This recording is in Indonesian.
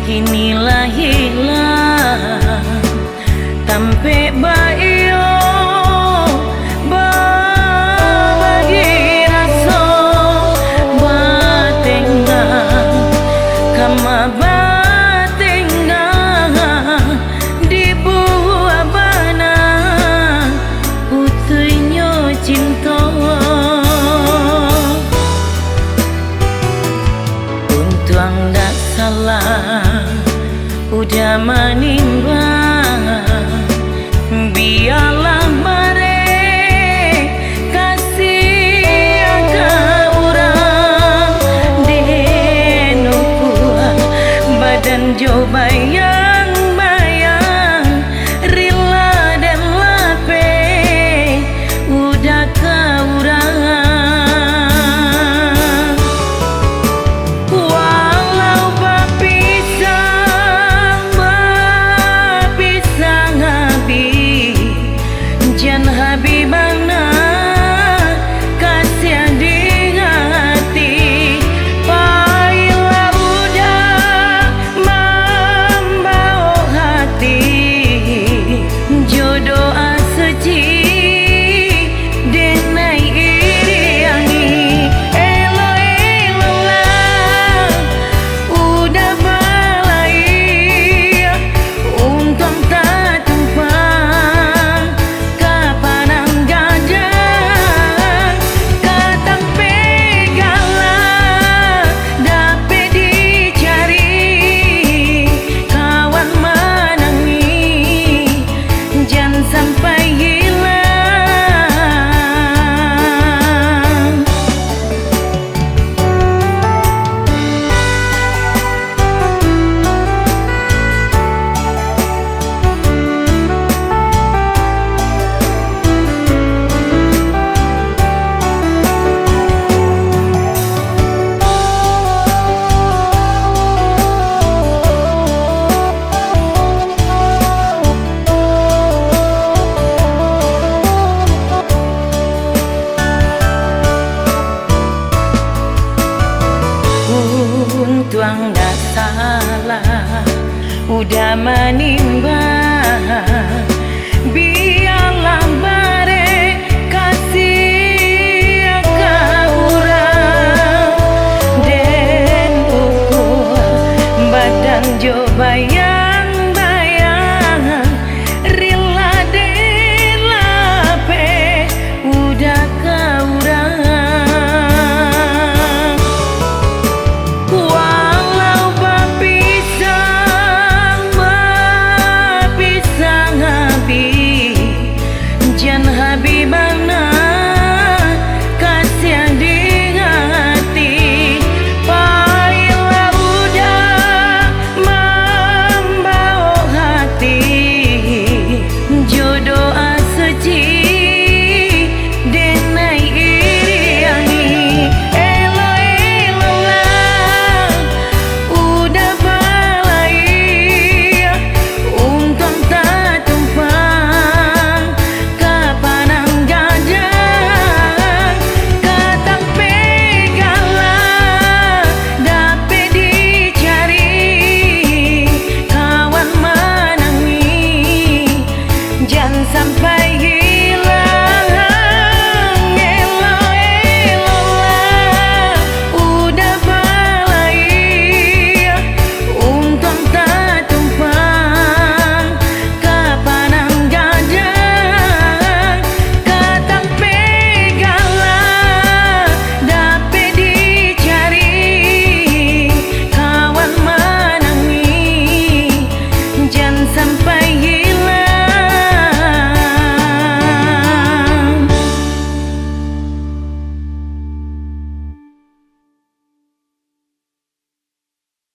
kinilah hilang tampe bayo babagi raso batenga kama batenga di buah bana putuinyo cinta untuang dak salah udah menimbang biarlah mereka kasih agak orang denukua badan jo bayang-bayang rila dan lape udah keurang Habibana kasih di hati Paila udah membawa hati jodoh aseci denai iriangi elo elo lah udah balai untung tak tumpang sampai hilang tuang dak salah udah menimbang